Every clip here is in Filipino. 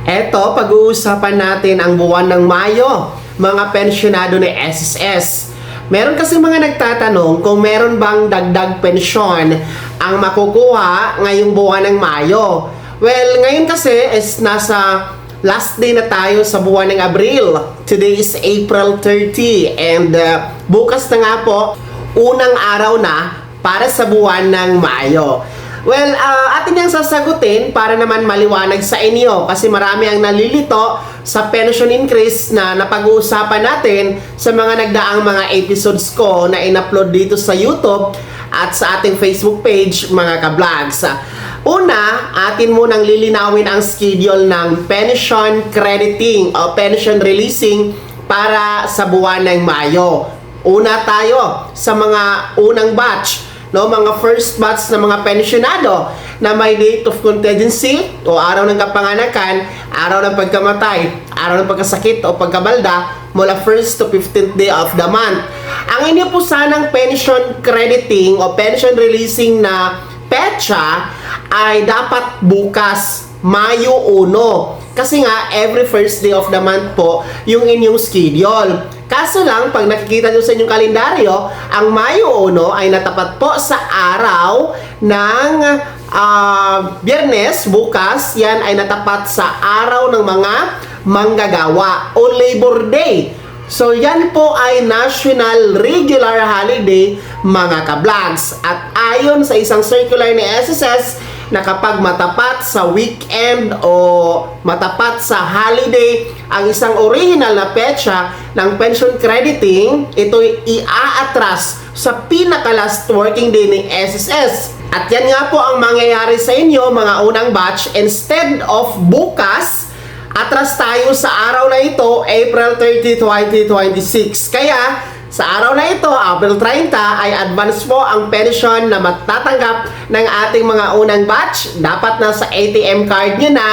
Eto, pag-uusapan natin ang buwan ng Mayo, mga pensyonado ni SSS. Meron kasi mga nagtatanong kung meron bang dagdag pensyon ang makukuha ngayong buwan ng Mayo. Well, ngayon kasi is nasa last day na tayo sa buwan ng Abril. Today is April 30 and bukas na nga po, unang araw na para sa buwan ng Mayo. Well, atin yung sasagutin para naman maliwanag sa inyo kasi marami ang nalilito sa pension increase na napag-uusapan natin sa mga nagdaang mga episodes ko na in-upload dito sa YouTube at sa ating Facebook page, mga ka-vlogs. Una, atin munang lilinawin ang schedule ng pension crediting o pension releasing para sa buwan ng Mayo. Una tayo sa mga unang batch, no, mga first batch na mga pensyonado na may date of contingency o araw ng kapanganakan, araw ng pagkamatay, araw ng pagkasakit o pagkabalda mula 1st to 15th day of the month. Ang inyo po sanang pension crediting o pension releasing na petsa ay dapat bukas, Mayo 1. Kasi nga, every first day of the month po yung inyong schedule. Kaso lang, pag nakikita nyo sa inyong kalendaryo, ang Mayo 1 ay natapat po sa araw ng Biyernes, bukas, yan ay natapat sa araw ng mga manggagawa o Labor Day. So, yan po ay National Regular Holiday, mga ka-vlogs. At ayon sa isang circular ni SSS, na kapag matapat sa weekend o matapat sa holiday ang isang original na petsa ng pension crediting, ito'y i-aatras sa pinaka-last working day ni SSS. At yan nga po ang mangyayari sa inyo, mga unang batch. Instead of bukas, atras tayo sa araw na ito, April 30, 2026. Kaya, sa araw na ito, April 30, ay advance po ang pension na matatanggap ng ating mga unang batch. Dapat na sa ATM card nyo na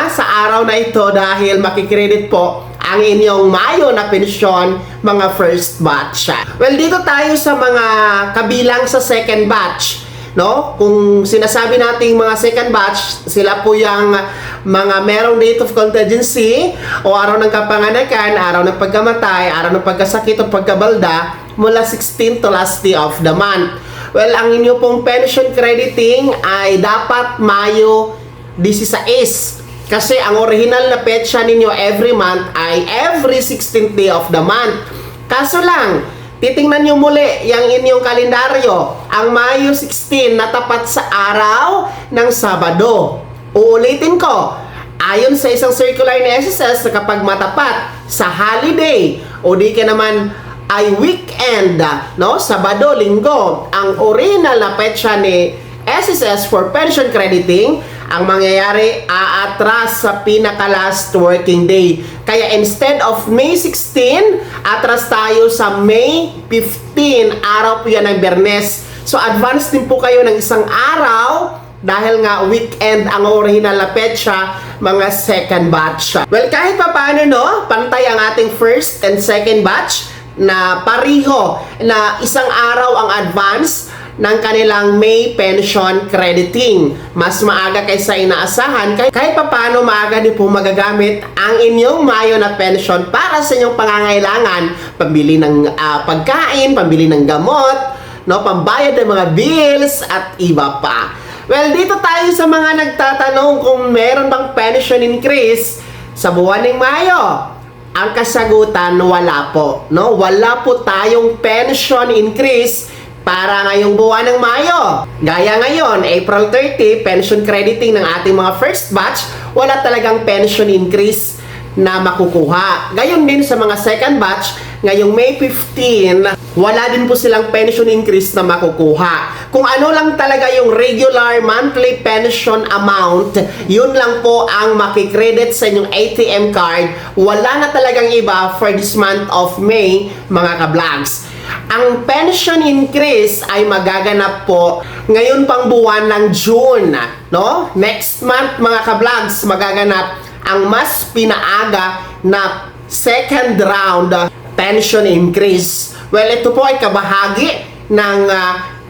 sa araw na ito dahil makikredit po ang inyong Mayo na pensyon, mga first batch. Well, dito tayo sa mga kabilang sa second batch. No? Kung sinasabi nating mga second batch, sila po yung mga merong date of contingency o araw ng kapanganakan, araw ng pagkamatay, araw ng pagkasakit o pagkabalda mula 16 to last day of the month. Well, ang inyo pong pension crediting ay dapat Mayo 16 kasi ang original na petsa ninyo every month ay every 16th day of the month. Kaso lang, titingnan nyo muli yung inyong kalendaryo. Ang Mayo 16 natapat sa araw ng Sabado. Uulitin ko, ayon sa isang circular ni SSS na kapag matapat sa holiday o di ka naman ay weekend, no? Sabado, Linggo, ang original na petsa ni SSS for pension crediting, ang mangyayari, aatras sa pinaka-last working day. Kaya instead of May 16, atras tayo sa May 15, araw po yan ng Biyernes. So advance din po kayo ng isang araw dahil nga weekend ang original na petsa, mga second batch. Well, kahit pa paano, no, pantay ang ating first and second batch na pariho na isang araw ang advance ng kanilang May pension crediting. Mas maaga kaysa inaasahan, kahit papano maaga din po magagamit ang inyong Mayo na pension para sa inyong pangangailangan, pambili ng pagkain, pambili ng gamot, no, pambayad ng mga bills at iba pa. Well, dito tayo sa mga nagtatanong kung meron bang pension increase sa buwan ng Mayo. Ang kasagutan, wala po, no? Wala po tayong pension increase para ngayong buwan ng Mayo. Gaya ngayon, April 30, pension crediting ng ating mga first batch, wala talagang pension increase na makukuha. Gayon din sa mga second batch, ngayong May 15, wala din po silang pension increase na makukuha. Kung ano lang talaga yung regular monthly pension amount, yun lang po ang makikredit sa inyong ATM card. Wala na talagang iba for this month of May, mga ka-vlogs. Ang pension increase ay magaganap po ngayon pang buwan ng June, no? Next month, mga ka-vlogs, magaganap ang mas pinaaga na second round pension increase. Well, ito po ay kabahagi ng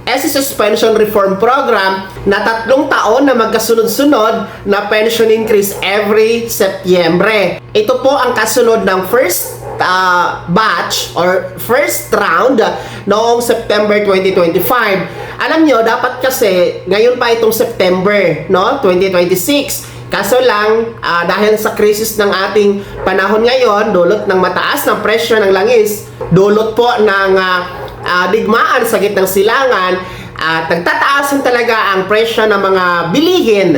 SSS Pension Reform Program na 3 taon na magkasunod-sunod na pension increase every Setyembre. Ito po ang kasunod ng first batch or first round noong September 2025. Alam nyo, dapat kasi ngayon pa itong September, no? 2026. Kaso lang, dahil sa krisis ng ating panahon ngayon, dulot ng mataas ng presyo ng langis, dulot po ng digmaan sa gitnang silangan, at nagtataasan talaga ang presyo ng mga bilihin.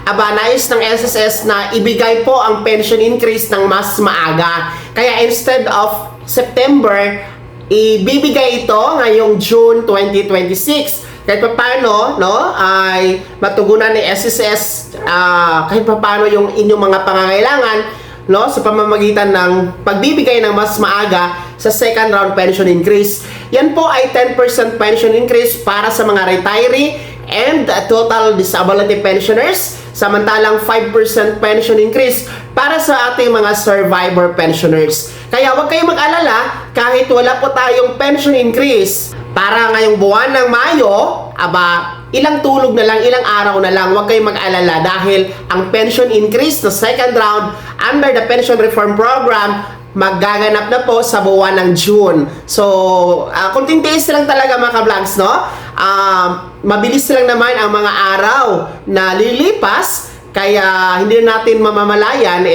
Nais ng SSS na ibigay po ang pension increase ng mas maaga. Kaya instead of September, ibibigay ito ngayong June 2026. Kahit pa paano, no, ay matugunan ni SSS kahit pa paano yung inyong mga pangangailangan, no, sa pamamagitan ng pagbibigay ng mas maaga sa second round pension increase. Yan po ay 10% pension increase para sa mga retiree and total disability pensioners, samantalang 5% pension increase para sa ating mga survivor pensioners. Kaya huwag kayong mag-alala kahit wala po tayong pension increase para ngayong buwan ng Mayo, ilang tulog na lang, ilang araw na lang, huwag kayong mag-alala dahil ang pension increase na second round under the Pension Reform Program magaganap na po sa buwan ng June. So, kunting tiis lang talaga mga ka-vlogs, no? Mabilis lang naman ang mga araw na lilipas, kaya hindi natin mamamalayan,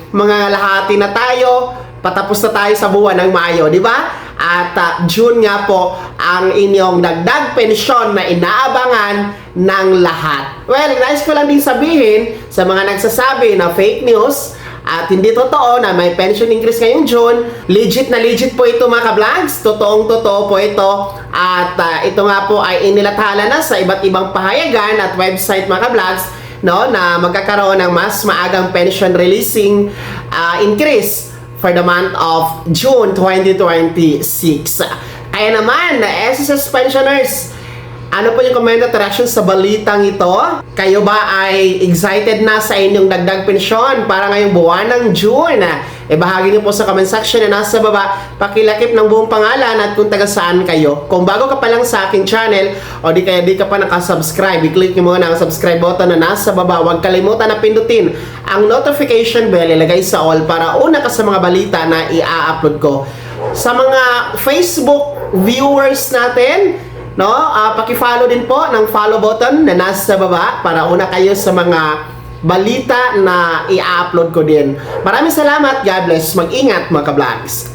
mga lahati na tayo, patapos na tayo sa buwan ng Mayo, di ba? At June nga po ang inyong dagdag pensyon na inaabangan ng lahat. Well, nais ko lang din sabihin sa mga nagsasabi na fake news at hindi totoo na may pension increase ngayong June. Legit na legit po ito mga ka-vlogs. Totoong totoo po ito. At ito nga po ay inilathala na sa iba't ibang pahayagan at website mga ka-vlogs, no, na magkakaroon ng mas maagang pension releasing increase for the month of June 2026. Kaya naman, SSS pensioners, ano po yung comment at reaction sa balitang ito? Kayo ba ay excited na sa inyong dagdag pensyon para ngayong buwan ng June? Bahagi niyo po sa comment section na nasa baba. Pakilakip ng buong pangalan at kung taga saan kayo. Kung bago ka pa lang sa aking channel o di ka pa nakasubscribe, i-click niyo muna ang subscribe button na nasa baba. Huwag kalimutan na pindutin ang notification bell, ilagay sa all para una ka sa mga balita na i-upload ko. Sa mga Facebook viewers natin, no, paki-follow din po ng follow button na nasa baba para una kayo sa mga balita na i-upload ko din. Maraming salamat. God bless. Mag-ingat mga ka-vlogs.